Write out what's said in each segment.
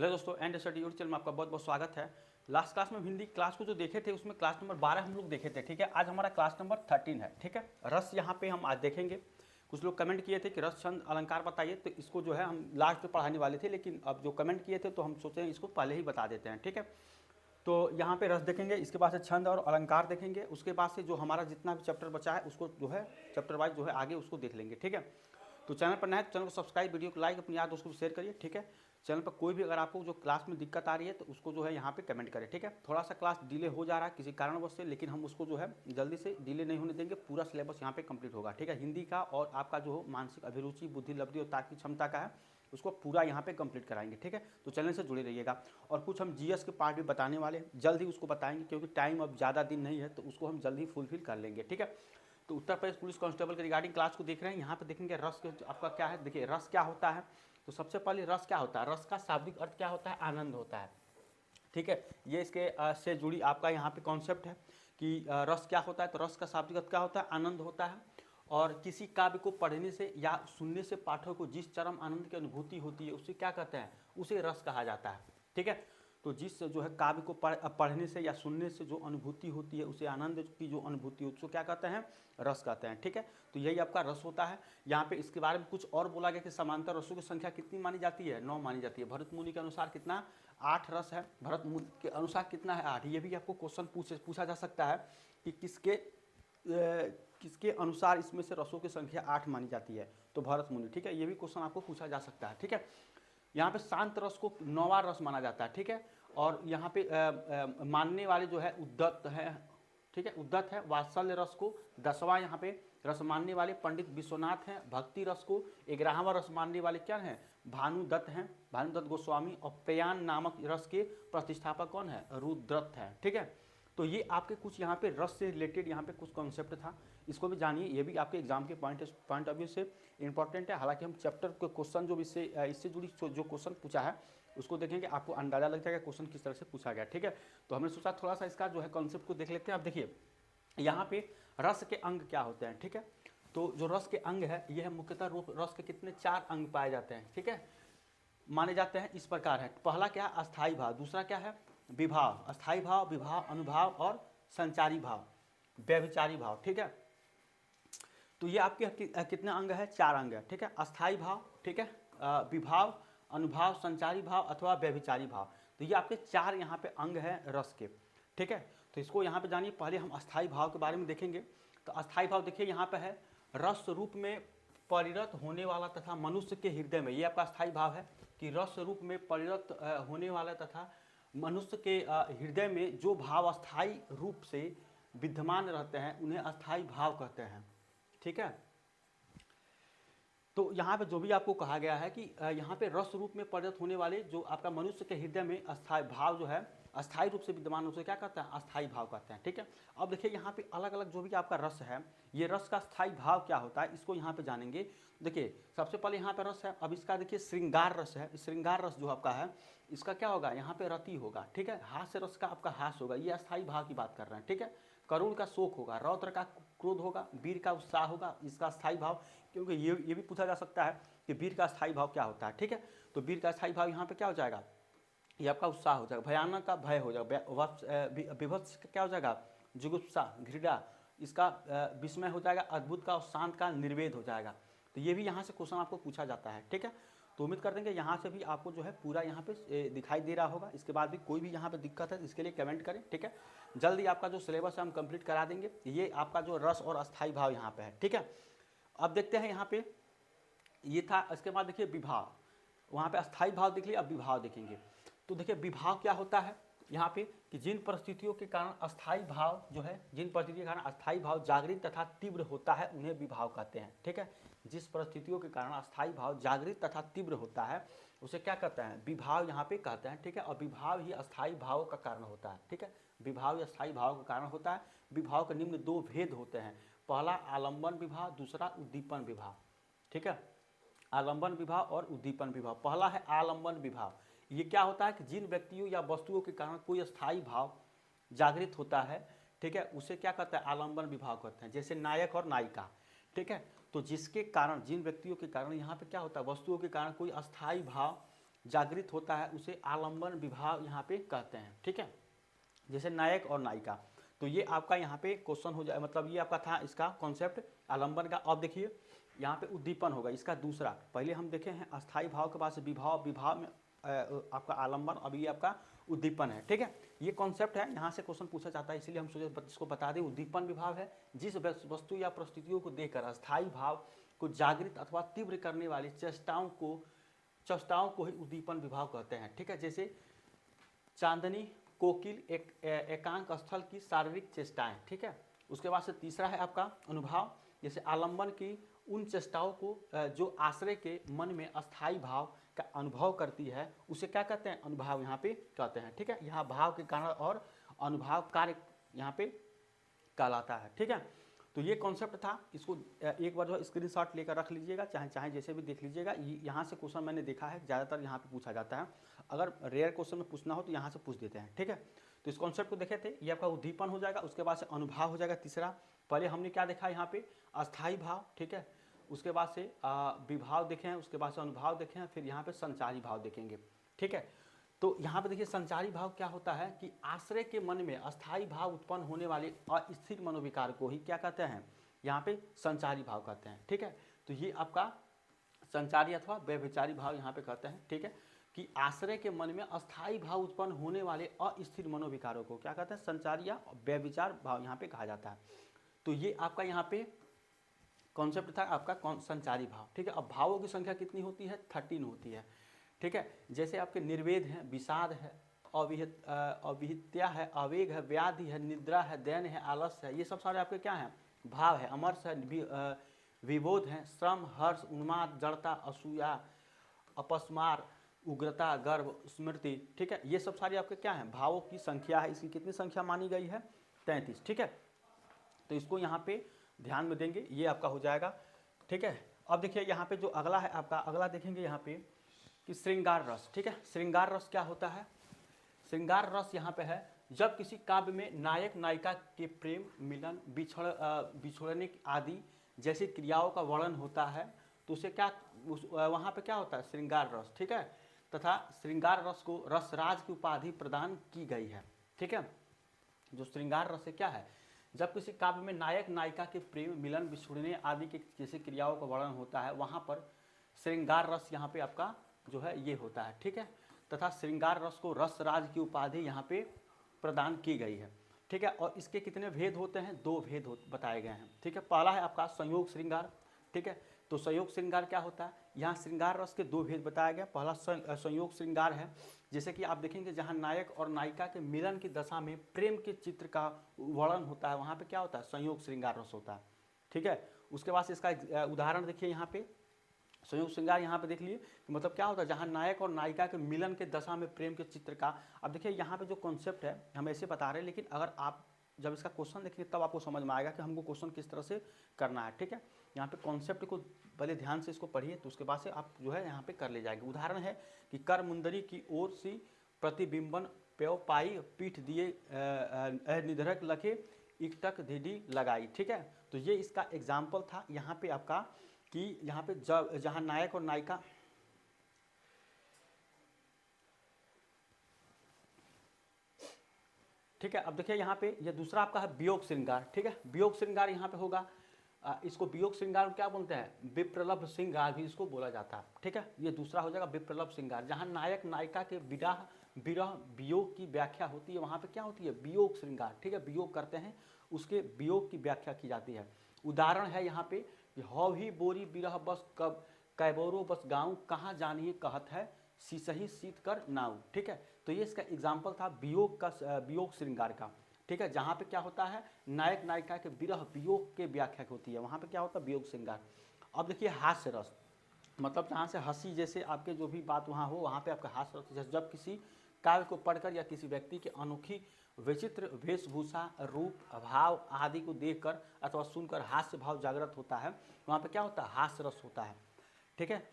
Hello दोस्तों, and study YouTube channel में आपका बहुत बहुत स्वागत है। लास्ट क्लास में हिंदी क्लास को जो देखे थे उसमें क्लास नंबर 12 हम लोग देखे थे। ठीक है, आज हमारा क्लास नंबर 13 है। ठीक है, रस यहाँ पे हम आज देखेंगे। कुछ लोग कमेंट किए थे कि रस छंद अलंकार बताइए, तो इसको जो है हम लास्ट में पढ़ाने वाले थे, लेकिन अब जो कमेंट किए थे तो हम सोचे इसको पहले ही बता देते हैं। ठीक है, तो यहाँ पे रस देखेंगे, इसके बाद से छंद और अलंकार देखेंगे, उसके बाद से जो हमारा जितना भी चैप्टर बचा है उसको जो है चैप्टर वाइज जो है आगे उसको देख लेंगे। ठीक है, तो चैनल पर नए हैं तो चैनल को सब्सक्राइब, वीडियो को लाइक, अपने यार दोस्तों को शेयर करिए। ठीक है, चैनल पर कोई भी अगर आपको जो क्लास में दिक्कत आ रही है तो उसको जो है यहाँ पे कमेंट करें। ठीक है, थोड़ा सा क्लास डिले हो जा रहा है किसी कारणवश से, लेकिन हम उसको जो है जल्दी से डिले नहीं होने देंगे। पूरा सिलेबस यहाँ पे कंप्लीट होगा। ठीक है, हिंदी का और आपका जो मानसिक अभिरुचि, बुद्धि, लब्धि और तार्किक क्षमता का है उसको पूरा यहाँ पे कंप्लीट कराएंगे। ठीक है, तो चैनल से जुड़े रहिएगा। और कुछ हम जीएस के पार्ट भी बताने वाले हैं, जल्द ही उसको बताएंगे, क्योंकि टाइम अब ज़्यादा दिन नहीं है, तो उसको हम जल्द ही फुलफिल कर लेंगे। ठीक है, तो उत्तर प्रदेश पुलिस कांस्टेबल के रिगार्डिंग क्लास को देख रहे हैं। यहाँ पे देखेंगे रस आपका क्या है। देखिए रस क्या होता है, तो सबसे पहले रस क्या होता है, रस का शाब्दिक अर्थ क्या होता है, आनंद होता है। ठीक है, ये इसके से जुड़ी आपका यहाँ पे कॉन्सेप्ट है कि रस क्या होता है। तो रस का शाब्दिक अर्थ क्या होता है, आनंद होता है। और किसी काव्य को पढ़ने से या सुनने से पाठक को जिस चरम आनंद की अनुभूति होती है उसे क्या कहते हैं, उसे रस कहा जाता है। ठीक है, तो जिस जो है काव्य को पढ़ने से या सुनने से जो अनुभूति होती है उसे आनंद की जो अनुभूति होती है उसको क्या कहते हैं, रस कहते हैं। ठीक है, तो यही आपका रस होता है। यहाँ पे इसके बारे में कुछ और बोला गया कि समांतर रसों की संख्या कितनी मानी जाती है, 9 मानी जाती है। भरत मुनि के अनुसार कितना, 8 रस है। भरत मुनि के अनुसार कितना है, 8। ये भी आपको क्वेश्चन पूछा जा सकता है कि किसके अनुसार इसमें से रसों की संख्या 8 मानी जाती है, तो भरत मुनि। ठीक है, ये भी क्वेश्चन आपको पूछा जा सकता है। ठीक है, यहाँ पे शांत रस को 9वां रस माना जाता है। ठीक है, और यहाँ पे मानने वाले जो है उद्दत है। ठीक है, उद्दत है। वात्सल्य रस को 10वां यहाँ पे रस मानने वाले पंडित विश्वनाथ हैं। भक्ति रस को 11वां रस मानने वाले क्या हैं, भानुदत्त हैं, भानुदत्त गोस्वामी। और प्यान नामक रस के प्रतिष्ठापक कौन है, रुद्रत है। ठीक है, तो ये आपके कुछ यहाँ पे रस से रिलेटेड यहाँ पे कुछ कॉन्सेप्ट था, इसको भी जानिए। ये भी आपके एग्जाम के पॉइंट ऑफ व्यू से इंपॉर्टेंट है। हालांकि हम चैप्टर के क्वेश्चन जो इससे जुड़ी जो क्वेश्चन पूछा है उसको देखेंगे, आपको अंदाजा लग जाएगा क्वेश्चन किस तरह से पूछा गया। ठीक है, तो हमने सोचा थोड़ा सा इसका जो है कॉन्सेप्ट को देख लेते हैं। अब देखिए यहाँ पे रस के अंग क्या होते हैं। ठीक है, तो जो रस के अंग है ये है मुख्यतः रस के कितने, 4 अंग पाए जाते हैं। ठीक है, माने जाते हैं इस प्रकार है। पहला क्या है, अस्थाई भाव। दूसरा क्या है, विभाव। अस्थाई भाव, विभाव, अनुभाव और संचारी भाव, व्यभिचारी भाव। ठीक है, तो ये आपके कितने अंग है, 4 अंग है। ठीक है, अस्थाई भाव, ठीक है, विभाव, अनुभाव, संचारी भाव अथवा व्यभिचारी भाव। तो ये आपके 4 यहाँ पे अंग हैं रस के। ठीक है, तो इसको यहाँ पे जानिए। पहले हम अस्थाई भाव के बारे में देखेंगे। तो अस्थाई भाव देखिए यहाँ पे है, रस रूप में परिणत होने वाला तथा मनुष्य के हृदय में, ये आपका अस्थाई भाव है कि रस रूप में परिणत होने वाला तथा मनुष्य के हृदय में जो भाव अस्थाई रूप से विद्यमान रहते हैं उन्हें अस्थाई भाव कहते हैं। ठीक है, तो यहाँ पे जो भी आपको कहा गया है कि यहाँ पे रस रूप में परिणत होने वाले जो आपका मनुष्य के हृदय में अस्थाई भाव जो है अस्थाई रूप से विद्यमान उसे क्या कहते हैं, अस्थाई भाव कहते हैं। ठीक है, अब देखिए यहाँ पे अलग अलग जो भी आपका रस है, ये रस का स्थायी भाव क्या होता है इसको यहाँ पे जानेंगे। देखिए सबसे पहले यहाँ पे रस है, अब इसका देखिए श्रृंगार रस है। श्रृंगार रस जो आपका है इसका क्या होगा, यहाँ पे रति होगा। ठीक है, हास्य रस का आपका हास होगा, ये अस्थाई भाव की बात कर रहे हैं। ठीक है, करुण का शोक होगा, रौद्र का क्रोध होगा, वीर का उत्साह होगा, इसका स्थायी भाव। क्योंकि ये भी पूछा जा सकता है कि वीर का स्थायी भाव क्या होता है। ठीक है, तो वीर का स्थायी भाव यहाँ पे क्या हो जाएगा, ये आपका उत्साह हो जाएगा। भयानक का भय हो जाएगा, विभत्स का क्या हो जाएगा, जुगुप्सा, घृणा, इसका विस्मय हो जाएगा। अद्भुत का और शांत का निर्वेद हो जाएगा। तो ये भी यहाँ से क्वेश्चन आपको पूछा जाता है। ठीक है, तो उम्मीद करते हैं कि यहाँ से भी आपको जो है पूरा यहाँ पे दिखाई दे रहा होगा। इसके बाद भी कोई भी यहाँ पे दिक्कत है तो इसके लिए कमेंट करें। ठीक है, जल्दी आपका जो सिलेबस है हम कंप्लीट करा देंगे। ये आपका जो रस और अस्थाई भाव यहाँ पे है। ठीक है, अब देखते हैं यहाँ पे ये था। इसके बाद देखिए विभाव, वहाँ पे अस्थाई भाव देख लिया, अब विभाव देखेंगे। तो देखिए विभाव क्या होता है यहाँ पे कि जिन परिस्थितियों के कारण अस्थाई भाव जो है, जिन परिस्थितियों के कारण अस्थाई भाव जागृत तथा तीव्र होता है उन्हें विभाव कहते हैं। ठीक है, जिस परिस्थितियों के कारण अस्थाई भाव जागृत तथा तीव्र होता है उसे क्या कहते हैं, विभाव यहाँ पे कहते हैं। ठीक है, और विभाव ही अस्थाई भाव का कारण होता है। ठीक है, विभाव ही अस्थाई भाव का कारण होता है। विभाव के निम्न 2 भेद होते हैं, पहला आलम्बन विभाव, दूसरा उद्दीपन विभाव। ठीक है, आलम्बन विभाव और उद्दीपन विभाव। पहला है आलम्बन विभाव, ये क्या होता है कि जिन व्यक्तियों या वस्तुओं के कारण कोई अस्थाई भाव जागृत होता है, ठीक है, उसे क्या कहते हैं, आलम्बन विभाव कहते हैं। जैसे नायक और नायिका। ठीक है, तो जिसके कारण, जिन व्यक्तियों के कारण यहाँ पे क्या होता है, वस्तुओं के कारण कोई अस्थाई भाव जागृत होता है उसे आलंबन विभाव यहाँ पे कहते हैं। ठीक है, जैसे नायक और नायिका, तो ये आपका यहाँ पे क्वेश्चन हो जाए, मतलब ये आपका था इसका कॉन्सेप्ट आलंबन का। अब देखिए यहाँ पे उद्दीपन होगा इसका दूसरा, पहले हम देखे हैं अस्थाई भाव के पास विभाव, विभाव में आपका आलंबन, अब ये आपका उद्दीपन है। ठीक है, ये कॉन्सेप्ट है, यहाँ से क्वेश्चन पूछा जाता है, इसलिए हम सोचे इसको बता दें। उद्दीपन विभाव है जिस वस्तु या परिस्थितियों को देखकर अस्थाई भाव को जागृत अथवा तीव्र करने वाली चेष्टाओं को ही उद्दीपन विभाव कहते हैं। ठीक है, जैसे चांदनी, कोकिल, एकांक स्थल की शारीरिक चेष्टाएं। ठीक है, उसके बाद से तीसरा है आपका अनुभाव, जैसे आलंबन की उन चेष्टाओं को जो आश्रय के मन में अस्थाई भाव का अनुभव करती है उसे क्या कहते हैं, अनुभाव यहाँ पे कहते हैं। ठीक है, यहाँ भाव के कारण और अनुभाव कार्य यहाँ पे कहलाता है। ठीक है, तो ये कॉन्सेप्ट था, इसको एक बार जो स्क्रीनशॉट लेकर रख लीजिएगा, चाहे जैसे भी देख लीजिएगा। यहाँ से क्वेश्चन मैंने देखा है ज़्यादातर यहाँ पे पूछा जाता है, अगर रेयर क्वेश्चन में पूछना हो तो यहाँ से पूछ देते हैं। ठीक है, तो इस कॉन्सेप्ट को देखे थे, ये आपका उद्दीपन हो जाएगा, उसके बाद से अनुभाव हो जाएगा तीसरा। पहले हमने क्या देखा यहाँ पे, अस्थाई भाव। ठीक है, उसके बाद से विभाव देखे हैं, उसके बाद से अनुभाव देखे हैं, फिर यहाँ पे संचारी भाव देखेंगे। ठीक है, तो यहाँ पे देखिए संचारी भाव क्या होता है कि आश्रय के मन में अस्थाई भाव उत्पन्न होने वाले अस्थिर मनोविकार को ही क्या कहते हैं, यहाँ पे संचारी भाव कहते हैं। ठीक है, तो ये आपका संचारी अथवा व्यभिचारी भाव यहाँ पे कहते हैं। ठीक है, कि आश्रय के मन में अस्थाई भाव उत्पन्न होने वाले अस्थिर मनोविकारों को क्या कहते हैं, संचारी या व्यभिचार भाव यहाँ पे कहा जाता है। तो ये आपका यहाँ पे कॉन्सेप्ट था आपका संचारी भाव। ठीक है, अब भावों की संख्या कितनी होती है, 13 होती है। ठीक है, जैसे आपके निर्वेद है, विषाद है, अविहित्या है, आवेग है, व्याधि है, निद्रा है, दैन है, आलस्य है, ये सब सारे आपके क्या हैं, भाव है। अमर्ष है, विबोध है, श्रम, हर्ष, उन्माद, जड़ता, असूया, अपस्मार, उग्रता, गर्व, स्मृति। ठीक है, ये सब सारे आपके क्या हैं, भावों की संख्या है। इसकी कितनी संख्या मानी गई है, 33। ठीक है, तो इसको यहाँ पे ध्यान में देंगे, ये आपका हो जाएगा। ठीक है, अब देखिए यहाँ पे जो अगला है आपका, अगला देखेंगे यहाँ पे कि श्रृंगार रस। ठीक है, श्रृंगार रस क्या होता है, श्रृंगार रस यहाँ पे है जब किसी काव्य में नायक नायिका के प्रेम, मिलन, बिछोड़ने आदि जैसी क्रियाओं का वर्णन होता है तो उसे क्या वहाँ पे क्या होता है, श्रृंगार रस। ठीक है, तथा श्रृंगार रस को रसराज की उपाधि प्रदान की गई है। ठीक है, जो श्रृंगार रस है क्या है, जब किसी काव्य में नायक नायिका के प्रेम, मिलन, बिछुड़ने आदि की जैसे क्रियाओं का वर्णन होता है वहाँ पर श्रृंगार रस यहाँ पे आपका जो है ये होता है। ठीक है, तथा श्रृंगार रस को रसराज की उपाधि यहाँ पे प्रदान की गई है। ठीक है, और इसके कितने भेद होते हैं, 2 भेद बताए गए हैं। ठीक है, पहला है आपका संयोग श्रृंगार। ठीक है, तो संयोग श्रृंगार क्या होता है, यहाँ श्रृंगार रस के 2 भेद बताया गया। पहला संयोग श्रृंगार है, जैसे कि आप देखेंगे जहाँ नायक और नायिका के मिलन की दशा में प्रेम के चित्र का वर्णन होता है वहाँ पे क्या होता है, संयोग श्रृंगार रस होता है। ठीक है, उसके बाद इसका उदाहरण देखिए, यहाँ पे संयोग श्रृंगार यहाँ पे देख लिए मतलब क्या होता है, जहाँ नायक और नायिका के मिलन के दशा में प्रेम के चित्र का। अब देखिए यहाँ पे जो कॉन्सेप्ट है हम ऐसे बता रहे हैं, लेकिन अगर आप जब इसका क्वेश्चन देखेंगे तब आपको समझ में आएगा कि हमको क्वेश्चन किस तरह से करना है। ठीक है, यहाँ पे कॉन्सेप्ट को पहले ध्यान से इसको पढ़िए, तो उसके बाद से आप जो है यहाँ पे कर ले जाएंगे। उदाहरण है कि कर मुंदरी की ओर सी प्रतिबिंबन प्यो पाई, पीठ दिए निधरक लखे, इकटक ढीडी लगाई। ठीक है, तो ये इसका एग्जाम्पल था यहाँ पे आपका कि यहाँ पे जहाँ नायक और नायिका ठीक है। अब देखिए यहाँ पे ये दूसरा आपका है वियोग श्रृंगार। ठीक है, वियोग श्रृंगार यहाँ पे होगा, इसको वियोग श्रृंगार क्या बोलते हैं, विप्रलभ श्रृंगार भी इसको बोला जाता है। ठीक है, ये दूसरा हो जाएगा विप्रलभ श्रृंगार, जहाँ नायक नायिका के विरह वियोग की व्याख्या होती है वहाँ पे क्या होती है, वियोग श्रृंगार। ठीक है, वियोग करते हैं उसके वियोग की व्याख्या की जाती है। उदाहरण है यहाँ पे हौ ही बोरी बिरह बस कब कैबोरो बस गाँव, कहाँ जानिए कहत है सीसही सीत कर नाव। ठीक है, तो ये इसका एग्जाम्पल था वियोग श्रृंगार का। ठीक है, जहाँ पे क्या होता है, नायक नायिका के विरह वियोग के व्याख्या होती है वहाँ पे क्या होता है, वियोग श्रृंगार। अब देखिए हास्य रस, मतलब जहाँ से हंसी जैसे आपके जो भी बात वहाँ हो वहाँ पे आपका हास्य रस, जैसे जब किसी काव्य को पढ़कर या किसी व्यक्ति की अनोखी विचित्र वेशभूषा, रूप, भाव आदि को देखकर अथवा सुनकर हास्य भाव जागृत होता है वहाँ पे क्या होता है, हास्य रस होता है। ठीक है,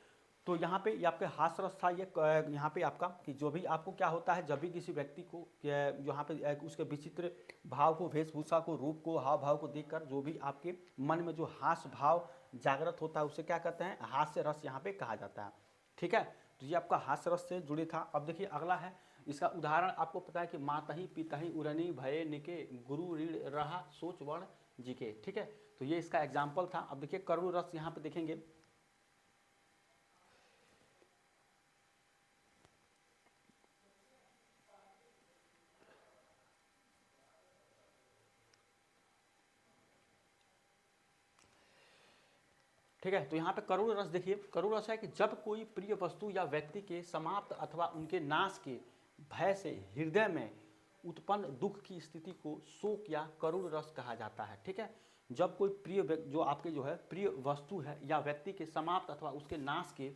तो यहाँ पे ये आपके हास्य रस था। ये यहाँ पे आपका कि जो भी आपको क्या होता है, जब भी किसी व्यक्ति को यहाँ पे उसके विचित्र भाव को, वेशभूषा को, रूप को, हाव भाव को देखकर जो भी आपके मन में जो हास्य भाव जागृत होता है उसे क्या कहते हैं, हास्य रस यहाँ पे कहा जाता है। ठीक है, तो ये आपका हास्य रस से जुड़े था। अब देखिए अगला है, इसका उदाहरण आपको पता है कि मातहि पितहि उरनी भये निके गुरु ऋण रहा सोच वर्ण जिके, ठीक है। तो ये इसका एग्जाम्पल था। अब देखिए करुण रस यहाँ पे देखेंगे, ठीक है। तो यहाँ पे करुण रस देखिए, करुण रस है कि जब कोई प्रिय वस्तु या व्यक्ति के समाप्त अथवा उनके नाश के भय से हृदय में उत्पन्न दुख की स्थिति को शोक या करुण रस कहा जाता है, ठीक है। जब कोई प्रिय जो आपके जो है प्रिय वस्तु है या व्यक्ति के समाप्त अथवा उसके नाश के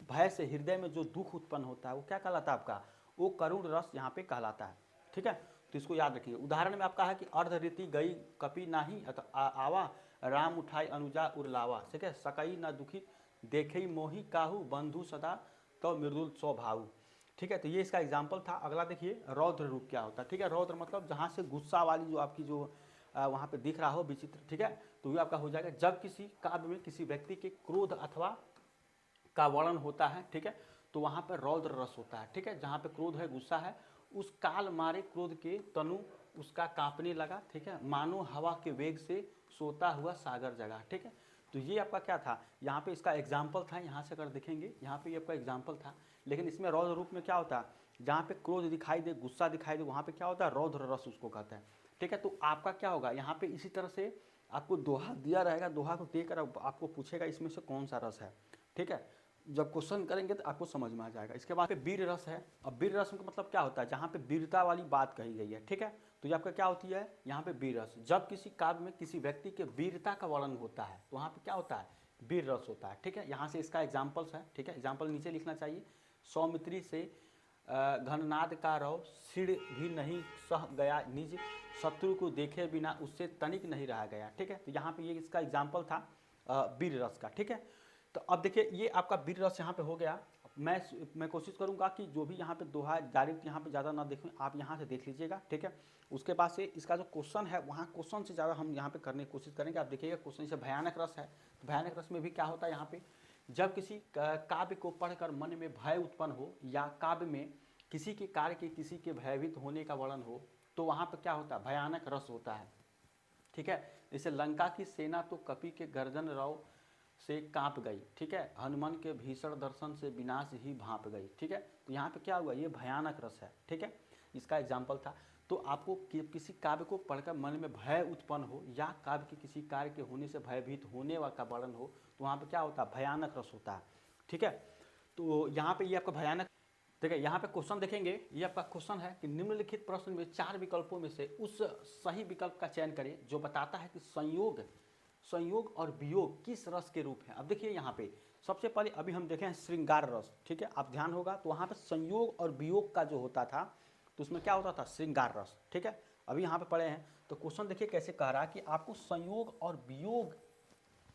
भय से हृदय में जो दुख उत्पन्न होता है वो क्या कहलाता है आपका, वो करुण रस यहाँ पे कहलाता है, ठीक है। तो इसको याद रखिए। उदाहरण में आपका है कि अर्ध रीति गई कपि नाही आवा राम उठाई अनुजा उरलावा, ठीक है। सकई न दुखित देखे मोहि काहू बंधु सदा तो मृदुल स्वभाव, ठीक है। तो ये इसका एग्जाम्पल था। अगला देखिए रौद्र रूप क्या होता है, ठीक है। रौद्र मतलब जहाँ से गुस्सा वाली जो आपकी जो वहाँ पे दिख रहा हो विचित्र, ठीक है। तो ये आपका हो जाएगा जब किसी काव्य में किसी व्यक्ति के क्रोध अथवा का वर्णन होता है, ठीक है, तो वहाँ पर रौद्र रस होता है, ठीक है। जहाँ पे क्रोध है, गुस्सा है, उस काल मारे क्रोध के तनु उसका कांपने लगा, ठीक है, मानो हवा के वेग से सोता हुआ सागर जगा, ठीक है। तो ये आपका क्या था, यहाँ पे इसका एग्जाम्पल था। यहाँ से अगर देखेंगे यहाँ पे ये आपका एग्जाम्पल था, लेकिन इसमें रौद्र रूप में क्या होता है, जहाँ पे क्रोध दिखाई दे, गुस्सा दिखाई दे, वहाँ पे क्या होता है, रौद्र रस उसको कहते हैं, ठीक है। तो आपका क्या होगा, यहाँ पे इसी तरह से आपको दोहा दिया रहेगा, दोहा को देकर आपको पूछेगा इसमें से कौन सा रस है, ठीक है। जब क्वेश्चन करेंगे तो आपको समझ में आ जाएगा। इसके बाद पे वीर रस है। अब वीर रस का मतलब क्या होता है, जहाँ पे वीरता वाली बात कही गई है, ठीक है। तो ये आपका क्या होती है, यहाँ पे वीर रस, जब किसी काव्य में किसी व्यक्ति के वीरता का वर्णन होता है तो वहाँ पे क्या होता है, वीर रस होता है, ठीक है। यहाँ से इसका एग्जाम्पल्स है, ठीक है। एग्जाम्पल नीचे लिखना चाहिए। सौमित्री से घननाद का रव सिर भी नहीं सह गया निज शत्रु को देखे बिना उससे तनिक नहीं रहा गया, ठीक है। तो यहाँ पे ये इसका एग्जाम्पल था वीर रस का, ठीक है। तो अब देखिए ये आपका वीर रस यहाँ पे हो गया। मैं कोशिश करूँगा कि जो भी यहाँ पे दोहा डायरेक्ट यहाँ पे ज़्यादा ना देखें, आप यहाँ से देख लीजिएगा, ठीक है। उसके बाद से इसका जो क्वेश्चन है वहाँ क्वेश्चन से ज़्यादा हम यहाँ पे करने की कोशिश करेंगे। आप देखिएगा क्वेश्चन से भयानक रस है, तो भयानक रस में भी क्या होता है, यहाँ पे जब किसी काव्य को पढ़कर मन में भय उत्पन्न हो या काव्य में किसी के कार्य के किसी के भयभीत होने का वर्णन हो, तो वहाँ पर क्या होता है, भयानक रस होता है, ठीक है। जैसे लंका की सेना तो कपि के गर्जन रव से कांप गई, ठीक है, हनुमान के भीषण दर्शन से विनाश ही भांप गई, ठीक है। तो यहाँ पे क्या हुआ, ये भयानक रस है, ठीक है। इसका एग्जाम्पल था। तो आपको किसी काव्य को पढ़कर मन में भय उत्पन्न हो या काव्य के किसी कार्य के होने से भयभीत होने का वर्णन हो, तो वहाँ पे क्या होता है, भयानक रस होता है, ठीक है। तो यहाँ पे ये आपका भयानक, देखिए यहाँ पे क्वेश्चन देखेंगे। ये आपका क्वेश्चन है कि निम्नलिखित प्रश्न में 4 विकल्पों में से उस सही विकल्प का चयन करें जो बताता है कि संयोग और वियोग किस रस के रूप है। अब देखिए यहाँ पे सबसे पहले अभी हम देखें श्रृंगार रस, ठीक है। आप ध्यान होगा तो वहाँ पे संयोग और वियोग का जो होता था तो उसमें क्या होता था, श्रृंगार रस, ठीक है। अभी यहाँ पे पढ़े हैं तो क्वेश्चन देखिए कैसे कह रहा है कि आपको संयोग और वियोग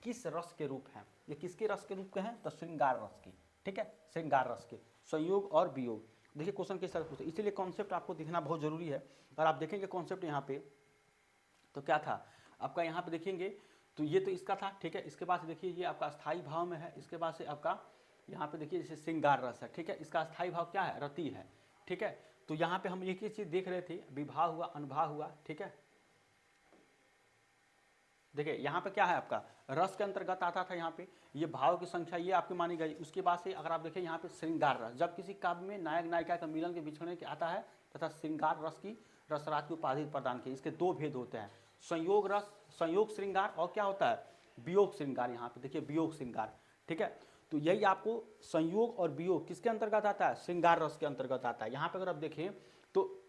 किस रस के रूप हैं, ये किसके रस के रूप के हैं, तो श्रृंगार रस की, ठीक है। श्रृंगार रस के संयोग और वियोग, देखिए क्वेश्चन किस तरह पूछे, इसीलिए कॉन्सेप्ट आपको दिखना बहुत जरूरी है। और आप देखेंगे कॉन्सेप्ट यहाँ पे तो क्या था आपका, यहाँ पे देखेंगे तो ये तो इसका था, ठीक है। इसके बाद से देखिए ये आपका स्थायी भाव में है। इसके बाद से आपका यहाँ पे देखिए जैसे श्रृंगार रस है, ठीक है। इसका स्थायी भाव क्या है, रति है, ठीक है। तो यहाँ पे हम एक ही चीज़ देख रहे थे, विभाव हुआ, अनुभाव हुआ, ठीक है। देखिए यहाँ पे क्या है आपका रस के अंतर्गत आता था, यहाँ पे ये भाव की संख्या ये आपकी मानी गई। उसके बाद से अगर आप देखें यहाँ पे श्रृंगार रस, जब किसी काव्य में नायक नायिका का मिलन के बिछड़ने के आता है तथा श्रृंगार रस की रसराज की उपाधि प्रदान की। इसके 2 भेद होते हैं, संयोग रस, संयोग श्रृंगार, और क्या होता है, वियोग श्रृंगार। यहाँ पे देखिए वियोग श्रृंगार, ठीक है। तो यही आपको संयोग और वियोग किसके अंतर्गत आता है, श्रृंगार रस के अंतर्गत आता है। यहाँ पे अगर आप देखें तो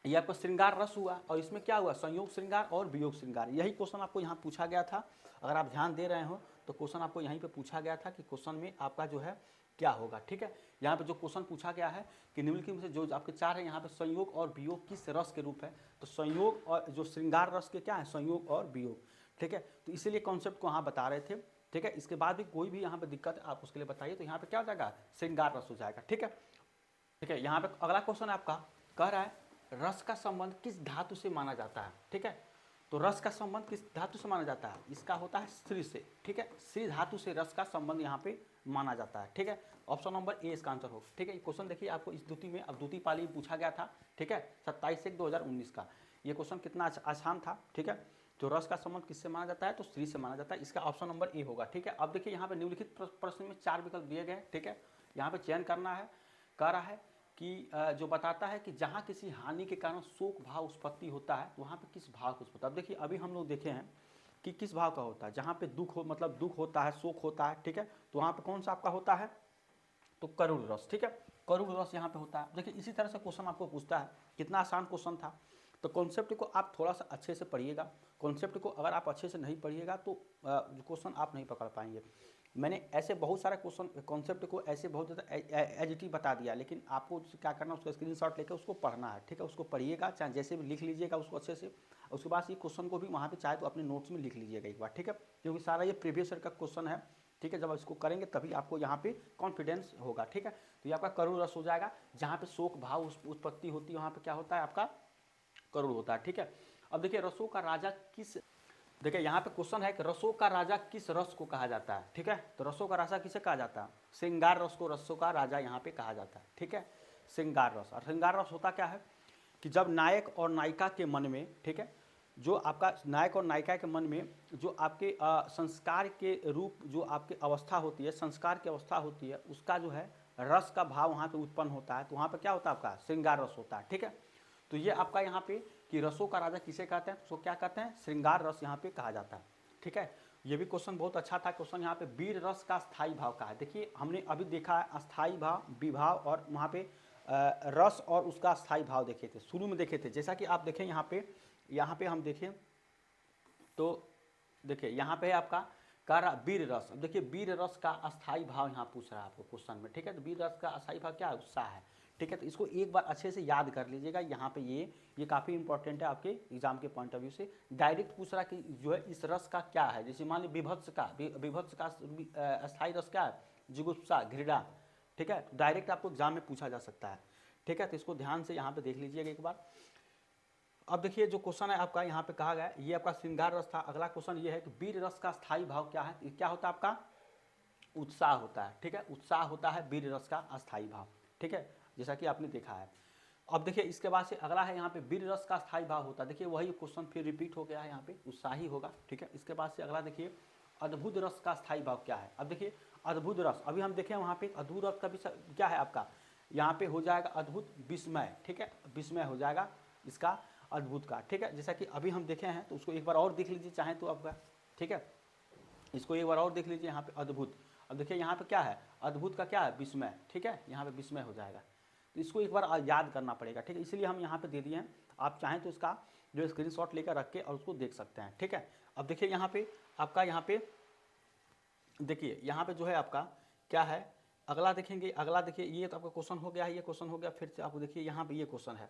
ये आपका श्रृंगार रस हुआ और इसमें क्या हुआ, संयोग श्रृंगार और वियोग श्रृंगार। यही क्वेश्चन आपको यहाँ पूछा गया था। अगर आप ध्यान दे रहे हो तो क्वेश्चन आपको यहीं पे पूछा गया था कि क्वेश्चन में आपका जो है क्या होगा, ठीक है। यहाँ पे जो क्वेश्चन पूछा गया है कि निम्नलिखित में से जो आपके 4 है यहाँ पे संयोग और वियोग किस रस के रूप है, तो संयोग और जो श्रृंगार रस के क्या है, संयोग और वियोग, ठीक है। तो इसीलिए कॉन्सेप्ट को यहाँ बता रहे थे, ठीक है। इसके बाद भी कोई भी यहाँ पे दिक्कत आप उसके लिए बताइए। तो यहाँ पे क्या हो जाएगा, श्रृंगार रस हो जाएगा, ठीक है। ठीक है, यहाँ पे अगला क्वेश्चन आपका कह रहा है रस का संबंध किस धातु से माना जाता है, ठीक है। तो रस का संबंध किस धातु से माना जाता है? इसका होता है श्री से, ठीक है, श्री धातु से रस का संबंध यहाँ पे माना जाता है, ठीक है। ऑप्शन नंबर ए इसका आंसर होगा, ठीक है। क्वेश्चन देखिए आपको इस द्वितीय में, अब द्वितीय पाली पूछा गया था, ठीक है, 27/1/2019 का। ये क्वेश्चन कितना आसान था, ठीक है। तो रस का संबंध किससे माना जाता है? तो श्री से माना जाता है, इसका ऑप्शन नंबर ए होगा, ठीक है। अब देखिए यहाँ पे निम्नलिखित प्रश्न में 4 विकल्प दिए गए, ठीक है। यहाँ पे चयन करना है, कह रहा है कि जो बताता है कि जहाँ किसी हानि के कारण शोक भाव उत्पत्ति होता है, वहाँ पे किस भाव की उत्पत्ति। अब देखिए अभी हम लोग देखे हैं कि किस भाव का होता है, जहाँ पे दुख हो, मतलब दुख होता है, शोक होता है, ठीक है, तो वहाँ पे कौन सा आपका होता है? तो करुण रस, ठीक है, करुण रस यहाँ पे होता है। देखिए इसी तरह से क्वेश्चन आपको पूछता है, कितना आसान क्वेश्चन था। तो कॉन्सेप्ट को आप थोड़ा सा अच्छे से पढ़िएगा, कॉन्सेप्ट को अगर आप अच्छे से नहीं पढ़िएगा तो क्वेश्चन आप नहीं पकड़ पाएंगे। मैंने ऐसे बहुत सारे क्वेश्चन कॉन्सेप्ट को ऐसे बहुत ज़्यादा एजिटिव बता दिया, लेकिन आपको क्या करना है, उसका स्क्रीनशॉट लेकर उसको पढ़ना है, ठीक है। उसको पढ़िएगा, चाहे जैसे भी लिख लीजिएगा उसको अच्छे से। उसके बाद ये क्वेश्चन को भी वहाँ पे चाहे तो अपने नोट्स में लिख लीजिएगा एक बार, ठीक है, क्योंकि सारा ये प्रीवियस ईयर का क्वेश्चन है, ठीक है। जब इसको करेंगे तभी आपको यहाँ पे कॉन्फिडेंस होगा, ठीक है। तो ये आपका करुण रस हो जाएगा, जहाँ पे शोक भाव उत्पत्ति होती है वहाँ पे क्या होता है? आपका करुण होता है, ठीक है। अब देखिए रसों का राजा किस, देखिए यहाँ पे क्वेश्चन है कि रसों का राजा किस रस को कहा जाता है, ठीक है। तो रसों का राजा किसे कहा जाता है? श्रृंगार रस को रसों का राजा यहाँ पे कहा जाता है, ठीक है, श्रृंगार रस। और श्रृंगार रस होता क्या है कि जब नायक और नायिका के मन में, ठीक है, जो आपका नायक और नायिका के मन में जो आपके संस्कार के रूप, जो आपकी अवस्था होती है, संस्कार की अवस्था होती है, उसका जो है रस का भाव वहाँ पे उत्पन्न होता है, तो वहाँ पे क्या होता है? आपका श्रृंगार रस होता है, ठीक है। तो ये आपका यहाँ पे कि रसों का राजा किसे कहते हैं? तो क्या कहते हैं? श्रृंगार रस यहाँ पे कहा जाता है, ठीक है। ये भी क्वेश्चन बहुत अच्छा था। क्वेश्चन यहाँ पे वीर रस का स्थायी भाव का है। देखिए हमने अभी देखा है अस्थायी भाव, विभाव, और वहाँ पे रस और उसका स्थायी भाव देखे थे, शुरू में देखे थे। जैसा कि आप देखें यहाँ पे हम देखें तो देखिए यहाँ पे है आपका कारा वीर रस। अब देखिए वीर रस का अस्थायी भाव यहाँ पूछ रहा है आपको क्वेश्चन में, ठीक है। तो वीर रस का अस्थायी भाव क्या है? उत्साह है, ठीक है। तो इसको एक बार अच्छे से याद कर लीजिएगा। यहाँ पे ये काफ़ी इंपॉर्टेंट है आपके एग्जाम के पॉइंट ऑफ व्यू से। डायरेक्ट पूछ रहा कि जो है इस रस का क्या है, जैसे मान ली विभत्स का अस्थायी रस क्या है? जुगुप्सा, घृणा, ठीक है। डायरेक्ट आपको एग्जाम में पूछा जा सकता है, ठीक है। तो इसको ध्यान से यहाँ पे देख लीजिएगा एक बार। अब देखिए जो क्वेश्चन है आपका यहाँ पे कहा गया है, ये आपका श्रृंगार रस था। अगला क्वेश्चन ये है कि वीर रस का स्थायी भाव क्या है? क्या होता है आपका? उत्साह होता है, ठीक है। उत्साह होता है वीर रस का अस्थायी भाव, ठीक है, जैसा कि आपने देखा है। अब देखिए इसके बाद से अगला है यहाँ पे वीर रस का स्थायी भाव होता है। देखिए वही क्वेश्चन फिर रिपीट हो गया है, यहाँ पे उत्साही होगा, ठीक है। इसके बाद से अगला देखिए अद्भुत रस का स्थायी भाव क्या है? अब देखिए अद्भुत रस, अभी हम देखें वहाँ पे अद्भुत रस का भी क्या है आपका? यहाँ पे हो जाएगा अद्भुत विस्मय, ठीक है, विस्मय हो जाएगा इसका अद्भुत का, ठीक है। जैसा कि अभी हम देखे हैं, तो उसको एक बार और देख लीजिए चाहे तो आपका, ठीक है। इसको एक बार और देख लीजिए यहाँ पे अद्भुत। अब देखिए यहाँ पे क्या है? अद्भुत का क्या है? विस्मय, ठीक है, यहाँ पे विस्मय हो जाएगा। तो इसको एक बार याद करना पड़ेगा, ठीक है, इसलिए हम यहाँ पे दे दिए हैं। आप चाहें तो इसका जो स्क्रीनशॉट लेकर रख के और उसको देख सकते हैं, ठीक है। अब देखिए यहाँ पे आपका, यहाँ पे देखिए यहाँ पे जो है आपका क्या है, अगला देखेंगे। अगला देखिए ये तो आपका क्वेश्चन हो गया है, ये क्वेश्चन हो गया। फिर से आपको देखिए यहाँ पे ये क्वेश्चन है,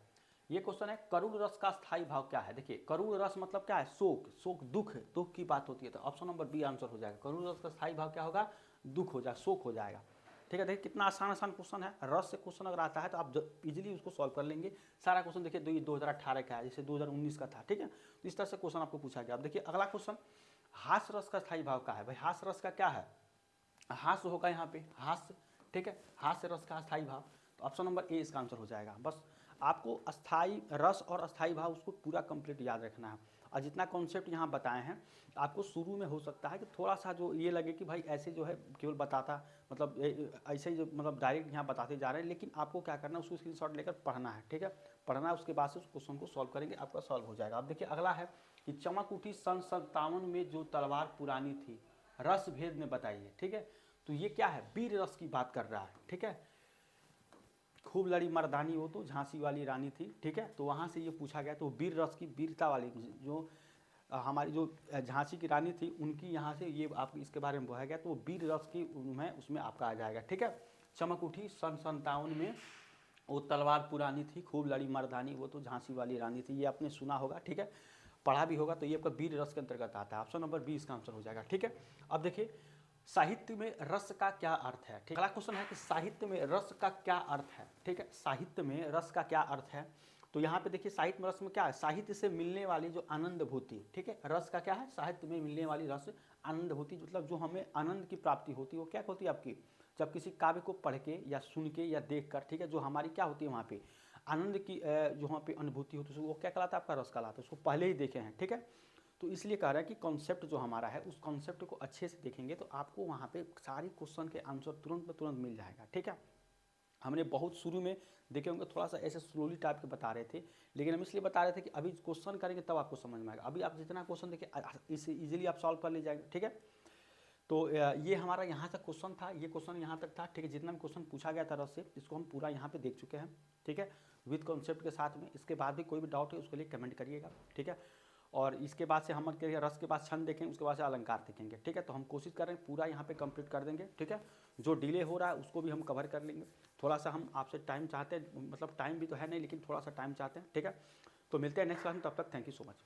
ये क्वेश्चन है करुण रस का स्थायी भाव क्या है? देखिए करुण रस मतलब क्या है? शोक, शोक दुख की बात होती है। तो ऑप्शन नंबर बी आंसर हो जाएगा। करुण रस का स्थायी भाव क्या होगा? दुख हो जाएगा, शोक हो जाएगा, ठीक है। देखिए कितना आसान क्वेश्चन है। रस से क्वेश्चन अगर आता है तो आप इजीली उसको सॉल्व कर लेंगे। सारा क्वेश्चन देखिए 2018 का है, जैसे 2019 का था, ठीक है। तो इस तरह से क्वेश्चन आपको पूछा गया। अब देखिए अगला क्वेश्चन हास्य रस का स्थायी भाव क्या है? भाई हास्य रस का क्या है? हास्य होगा यहाँ पे, हास्य, ठीक है, हास्य रस का अस्थायी भाव। तो ऑप्शन नंबर ए इसका आंसर हो जाएगा। बस आपको अस्थाई रस और अस्थाई भाव उसको पूरा कंप्लीट याद रखना है। और जितना कॉन्सेप्ट यहाँ बताए हैं आपको, शुरू में हो सकता है कि थोड़ा सा जो ये लगे कि भाई ऐसे जो है केवल बताता, मतलब ऐसे ही जो मतलब डायरेक्ट यहाँ बताते जा रहे हैं, लेकिन आपको क्या करना है, उसको स्क्रीनशॉट लेकर पढ़ना है, ठीक है। पढ़ना है, उसके बाद से उस क्वेश्चन को सॉल्व करेंगे, आपका सॉल्व हो जाएगा। अब देखिए अगला है कि चमक उठी सन 57 में जो तलवार पुरानी थी, रस भेद में बताइए, ठीक है। तो ये क्या है? वीर रस की बात कर रहा है, ठीक है। खूब लड़ी मर्दानी वो तो झांसी वाली रानी थी, ठीक है। तो वहाँ से ये पूछा गया, तो वीर रस की वीरता वाली जो हमारी जो झांसी की रानी थी, उनकी यहाँ से ये आप इसके बारे में बोला गया, तो वो वीर रस की उसमें आपका आ जाएगा, ठीक है। चमक उठी सन 57 में वो तलवार पुरानी थी, खूब लड़ी मर्दानी वो तो झांसी वाली रानी थी। ये आपने सुना होगा, ठीक है, पढ़ा भी होगा। तो ये आपका वीर रस के अंतर्गत आता है। ऑप्शन नंबर बी इसका आंसर हो जाएगा, ठीक है। अब देखिए साहित्य में रस का क्या अर्थ है? ठीक, अगला क्वेश्चन है कि साहित्य में रस का क्या अर्थ है? ठीक है, साहित्य में रस का क्या अर्थ है? तो यहाँ पे देखिए साहित्य में रस में क्या है, साहित्य से मिलने वाली जो आनंद भूति, ठीक है, रस का क्या है, साहित्य में मिलने वाली रस आनंद भूति, मतलब जो हमें आनंद की प्राप्ति होती है वो क्या होती है आपकी, जब किसी काव्य को पढ़ के या सुन के या देख कर, ठीक है, जो हमारी क्या होती है वहाँ पे आनंद की जो वहाँ पे अनुभूति होती है वो क्या कहलाता है आपका, रस कहलाता है। उसको पहले ही देखे हैं, ठीक है। तो इसलिए कह रहा है कि कॉन्सेप्ट जो हमारा है उस कॉन्सेप्ट को अच्छे से देखेंगे तो आपको वहाँ पे सारी क्वेश्चन के आंसर तुरंत में तुरंत मिल जाएगा, ठीक है। हमने बहुत शुरू में देखे होंगे थोड़ा सा ऐसे स्लोली टाइप के बता रहे थे, लेकिन हम इसलिए बता रहे थे कि अभी क्वेश्चन करेंगे तब आपको समझ में आएगा। अभी आप जितना क्वेश्चन देखिए इसे इजीली आप सॉल्व कर ले जाएंगे, ठीक है। तो ये हमारा यहाँ तक क्वेश्चन था, ये क्वेश्चन यहाँ तक था, ठीक है। जितना भी क्वेश्चन पूछा गया था रस से इसको हम पूरा यहाँ पे देख चुके हैं, ठीक है, विद कॉन्सेप्ट के साथ में। इसके बाद भी कोई भी डाउट है उसके लिए कमेंट करिएगा, ठीक है। और इसके बाद से हम रस के बाद छंद देखेंगे, उसके बाद से अलंकार देखेंगे, ठीक है। तो हम कोशिश कर रहे हैं पूरा यहाँ पे कंप्लीट कर देंगे, ठीक है। जो डिले हो रहा है उसको भी हम कवर कर लेंगे। थोड़ा सा हम आपसे टाइम चाहते हैं, मतलब टाइम भी तो है नहीं लेकिन थोड़ा सा टाइम चाहते हैं, ठीक है। तो मिलते हैं नेक्स्ट क्लास में, तब तक थैंक यू सो मच।